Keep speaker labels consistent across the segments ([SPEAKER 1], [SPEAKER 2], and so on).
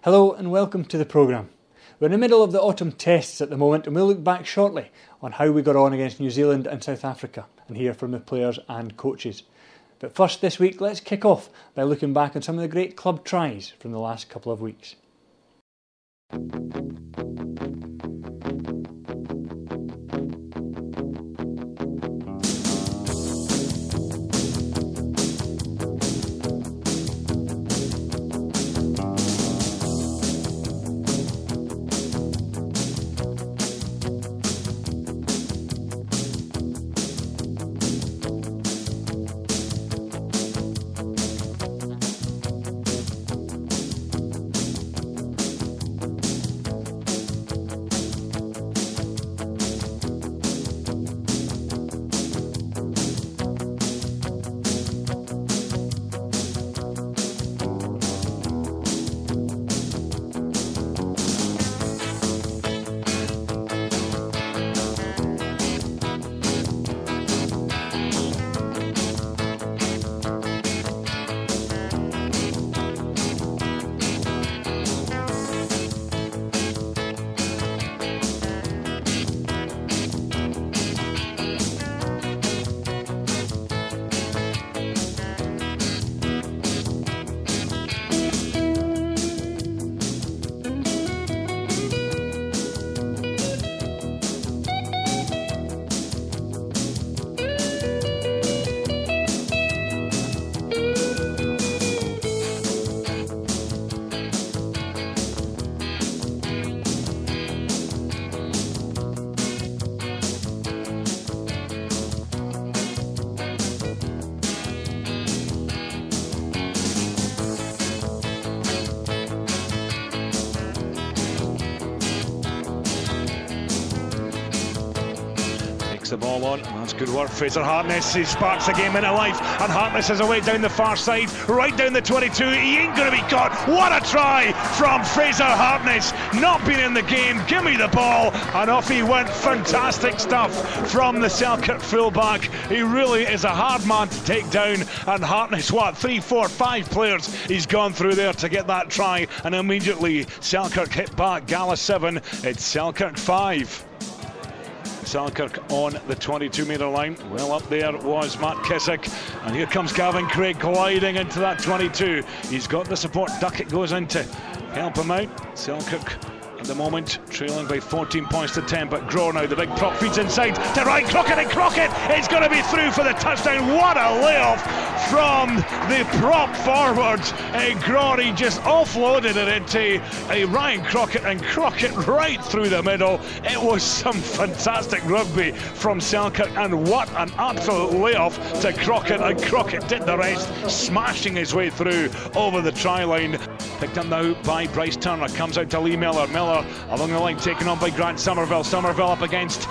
[SPEAKER 1] Hello and welcome to the programme. We're in the middle of the autumn tests at the moment and we'll look back shortly on how we got on against New Zealand and South Africa and hear from the players and coaches. But first this week, let's kick off by looking back on some of the great club tries from the last couple of weeks.
[SPEAKER 2] The ball on, that's good work. Fraser Harkness, he sparks the game into life, and Harkness is away down the far side, right down the 22. He ain't going to be caught. What a try from Fraser Harkness, not been in the game, give me the ball, and off he went. Fantastic stuff from the Selkirk fullback. He really is a hard man to take down, and Harkness, 3, 4, 5 players he's gone through there to get that try, and immediately Selkirk hit back. Gala 7, it's Selkirk 5. Selkirk on the 22-metre line. Well up there was Matt Kissick, and here comes Gavin Craig gliding into that 22. He's got the support. Duckett goes in to help him out. Selkirk at the moment trailing by 14 points to 10, but Grow now, the big prop, feeds inside to Ryan Crockett, and Crockett is going to be through for the touchdown. What a layoff from the prop forward. Grory just offloaded it into Ryan Crockett, and Crockett right through the middle. It was some fantastic rugby from Selkirk, and what an absolute layoff to Crockett, and Crockett did the rest, smashing his way through over the try line. Picked up now by Bryce Turner, comes out to Lee Miller. Miller along the line, taken on by Grant Somerville. Somerville up against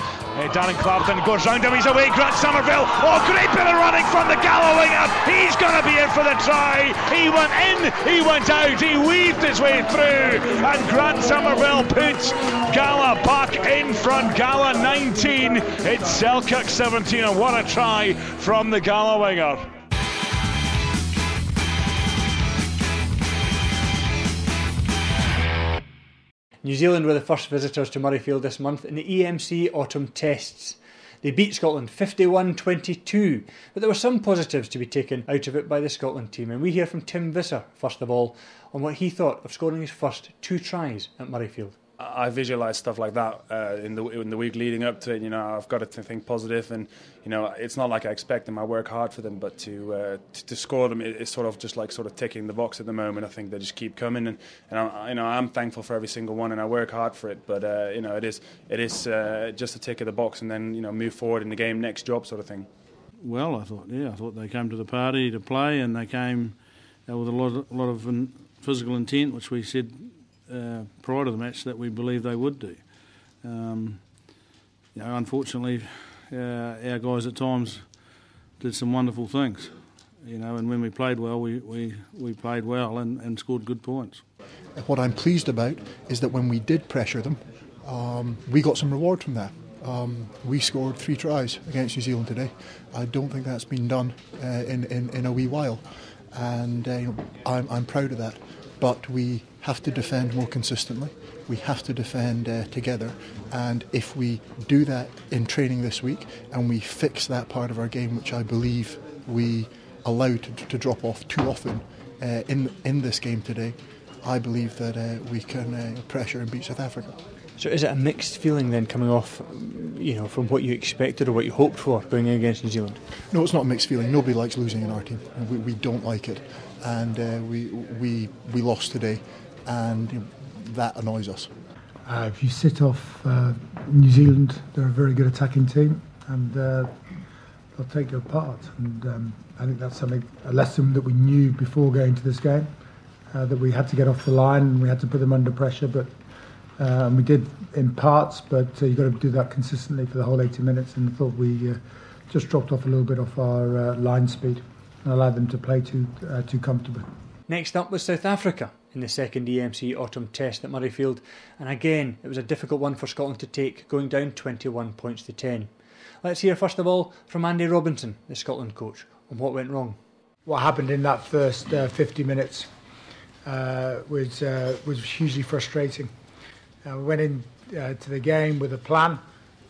[SPEAKER 2] Darren Clapton, goes round him, he's away. Grant Somerville, oh, great bit of running from the Gala winger. He's going to be in for the try. He went in, he went out, he weaved his way through, and Grant Somerville puts Gala back in front. Gala 19, it's Selkirk 17, and what a try from the Gala winger.
[SPEAKER 1] New Zealand were the first visitors to Murrayfield this month in the EMC Autumn Tests. They beat Scotland 51-22, but there were some positives to be taken out of it by the Scotland team, and we hear from Tim Visser, first of all, on what he thought of scoring his first 2 tries at Murrayfield.
[SPEAKER 3] I visualise stuff like that in the week leading up to it. You know, I've got to think positive, and you know, it's not like I expect them. I work hard for them, but to score them, it's sort of just like ticking the box at the moment. I think they just keep coming, and I'm thankful for every single one, and I work hard for it. But you know, it is just a tick of the box, and then move forward in the game, next job sort of thing.
[SPEAKER 4] Well, I thought they came to the party to play, and they came with a lot of physical intent, which we said prior to the match that we believe they would do. Unfortunately, our guys at times did some wonderful things, and when we played well, we played well and scored good points.
[SPEAKER 5] What I'm pleased about is that when we did pressure them, we got some reward from that. We scored 3 tries against New Zealand today. I don't think that's been done in a wee while, and I'm proud of that. But we have to defend more consistently. We have to defend together, and if we do that in training this week and we fix that part of our game, which I believe we allowed to drop off too often in this game today, I believe that we can pressure and beat South Africa.
[SPEAKER 1] So is it a mixed feeling then coming off, from what you expected or what you hoped for going in against New Zealand?
[SPEAKER 5] No, it's not a mixed feeling. Nobody likes losing in our team. We don't like it, and we lost today, and that annoys us.
[SPEAKER 6] If you sit off New Zealand, they're a very good attacking team, and they'll take you apart. And I think that's a lesson that we knew before going to this game, that we had to get off the line and we had to put them under pressure. But we did in parts, but you've got to do that consistently for the whole 80 minutes. And I thought we just dropped off a little bit off our line speed and allowed them to play too comfortably.
[SPEAKER 1] Next up was South Africa in the second EMC Autumn Test at Murrayfield, and again it was a difficult one for Scotland to take, going down 21 points to 10. Let's hear first of all from Andy Robinson, the Scotland coach, on what went wrong.
[SPEAKER 6] What happened in that first 50 minutes was hugely frustrating. We went in to the game with a plan,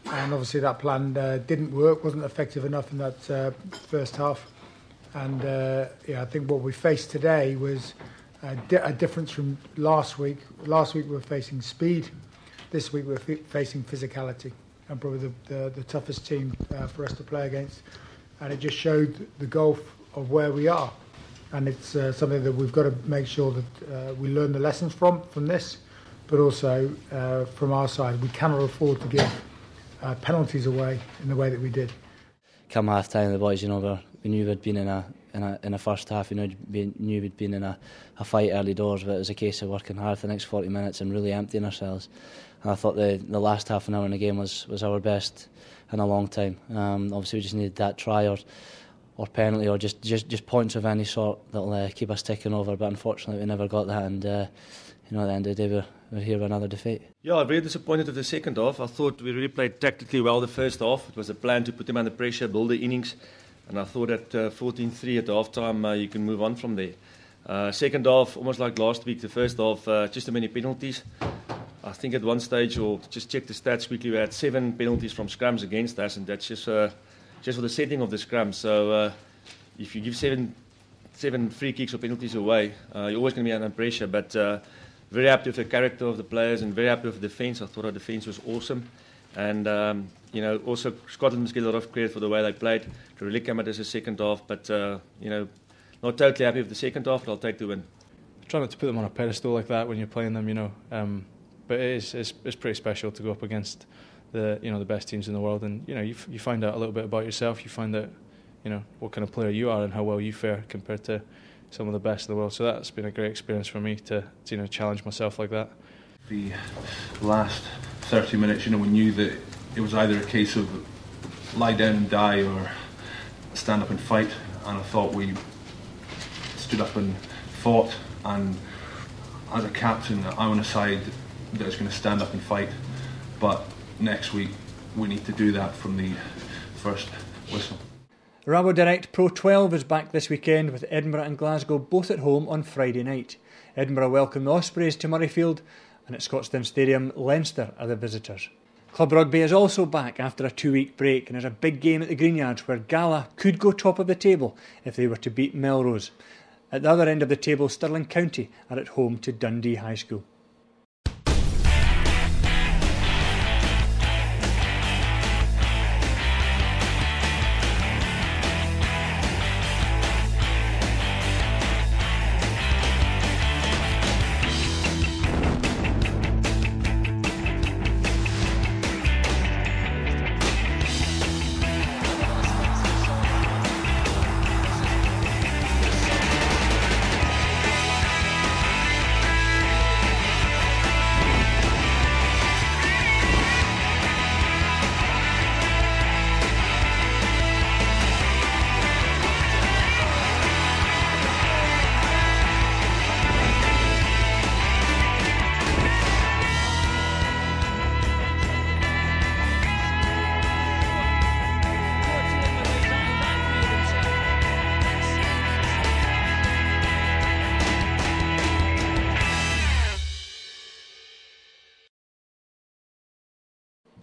[SPEAKER 6] and obviously that plan didn't work, wasn't effective enough in that first half. And I think what we faced today was a difference from last week. Last week we were facing speed. This week we're facing physicality, and probably the toughest team for us to play against. And it just showed the gulf of where we are. And it's something that we've got to make sure that we learn the lessons from this, but also from our side, we cannot afford to give penalties away in the way that we did.
[SPEAKER 7] Come half time, the boys, we knew we'd been in a first half. We knew we'd been in a fight early doors, but it was a case of working hard for the next 40 minutes and really emptying ourselves. And I thought the last half an hour in the game was our best in a long time. Obviously, we just needed that try or penalty or just points of any sort that'll keep us ticking over. But unfortunately, we never got that. And at the end of the day, we're here with another defeat.
[SPEAKER 8] Yeah, I'm very disappointed with the second half. I thought we really played tactically well the first half. It was a plan to put them under pressure, build the innings. And I thought at 14-3 at half time, you can move on from there. Second half, almost like last week, the first half, just too many penalties. I think at one stage, or just check the stats quickly, we had 7 penalties from scrums against us, and that's just for the setting of the scrum. So if you give seven free kicks or penalties away, you're always going to be under pressure. But very happy with the character of the players and very happy with the defence. I thought our defence was awesome. And, also Scotland must get a lot of credit for the way they played. To really come at us a second half, but, not totally happy with the second half, but I'll take the win.
[SPEAKER 9] Try not to put them on a pedestal like that when you're playing them, but it's pretty special to go up against the best teams in the world, and you find out a little bit about yourself. You find out what kind of player you are and how well you fare compared to some of the best in the world. So that's been a great experience for me to challenge myself like that.
[SPEAKER 10] The last 30 minutes, we knew that it was either a case of lie down and die or stand up and fight, and I thought we stood up and fought, and as a captain I'm on a side that is going to stand up and fight, but next week we need to do that from the first whistle.
[SPEAKER 1] Rabo Direct Pro 12 is back this weekend with Edinburgh and Glasgow both at home on Friday night. Edinburgh welcome the Ospreys to Murrayfield, and at Scotstoun Stadium Leinster are the visitors. Club rugby is also back after a 2-week break, and there's a big game at the Greenyards where Gala could go top of the table if they were to beat Melrose. At the other end of the table, Stirling County are at home to Dundee High School.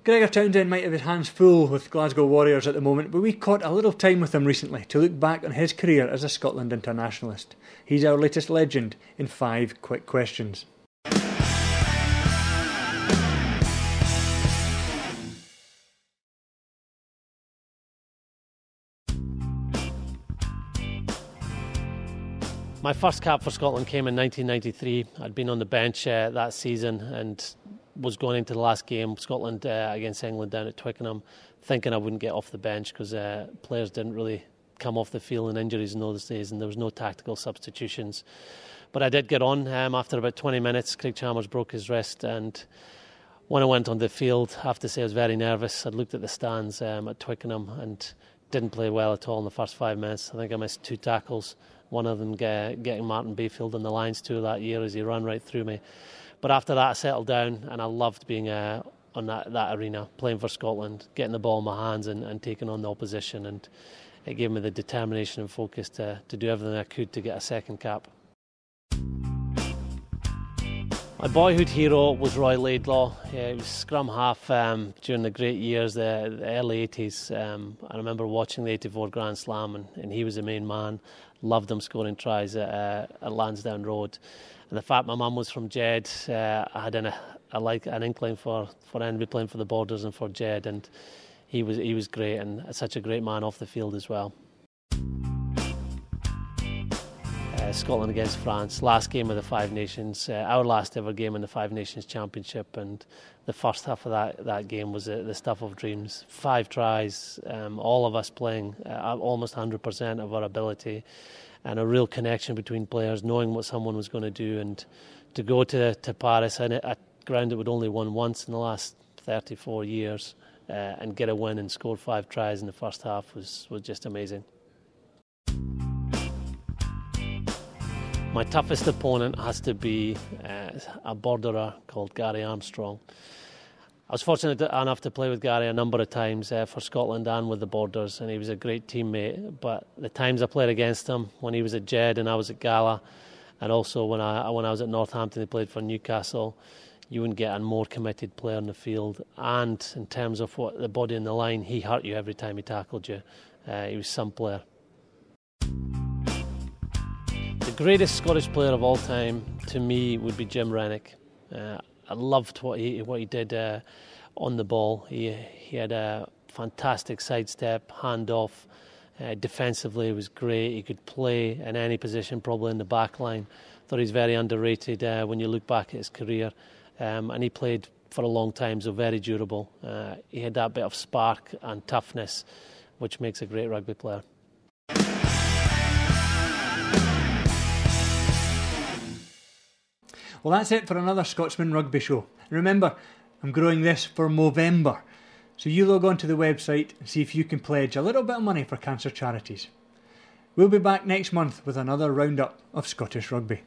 [SPEAKER 1] Gregor Townsend might have his hands full with Glasgow Warriors at the moment, but we caught a little time with him recently to look back on his career as a Scotland internationalist. He's our latest legend in 5 quick questions.
[SPEAKER 11] My first cap for Scotland came in 1993. I'd been on the bench that season and was going into the last game, Scotland against England down at Twickenham, thinking I wouldn't get off the bench because players didn't really come off the field in injuries in those days, and there was no tactical substitutions. But I did get on. After about 20 minutes, Craig Chalmers broke his wrist, and when I went on the field, I have to say I was very nervous. I'd looked at the stands at Twickenham and didn't play well at all in the first 5 minutes. I think I missed 2 tackles. One of them getting Martin Bayfield on the lines too that year as he ran right through me. But after that I settled down, and I loved being on that arena, playing for Scotland, getting the ball in my hands and taking on the opposition, and it gave me the determination and focus to do everything I could to get a second cap. My boyhood hero was Roy Laidlaw. He was scrum half during the great years, the early 80s. I remember watching the 84 Grand Slam, and he was the main man. Loved him scoring tries at Lansdowne Road. And the fact my mum was from Jed, I had an inkling for envy playing for the Borders and for Jed, and he was great and such a great man off the field as well. Scotland against France, last game of the Five Nations, our last ever game in the Five Nations Championship, and the first half of that game was the stuff of dreams. 5 tries, all of us playing almost 100% of our ability, and a real connection between players, knowing what someone was going to do, and to go to Paris and a ground that we'd only won once in the last 34 years and get a win and score 5 tries in the first half was just amazing. My toughest opponent has to be a borderer called Gary Armstrong. I was fortunate enough to play with Gary a number of times for Scotland and with the Borders, and he was a great teammate. But the times I played against him, when he was at Jed and I was at Gala, and also when I was at Northampton, he played for Newcastle, you wouldn't get a more committed player on the field. And in terms of what the body in the line, he hurt you every time he tackled you. He was some player. The greatest Scottish player of all time, to me, would be Jim Rennick. I loved what he did on the ball. He had a fantastic sidestep, handoff. Defensively, he was great. He could play in any position, probably in the back line. Thought he's very underrated when you look back at his career. And he played for a long time, so very durable. He had that bit of spark and toughness, which makes a great rugby player.
[SPEAKER 1] Well, that's it for another Scotsman Rugby show. And remember, I'm growing this for Movember. So you log on to the website and see if you can pledge a little bit of money for cancer charities. We'll be back next month with another roundup of Scottish Rugby.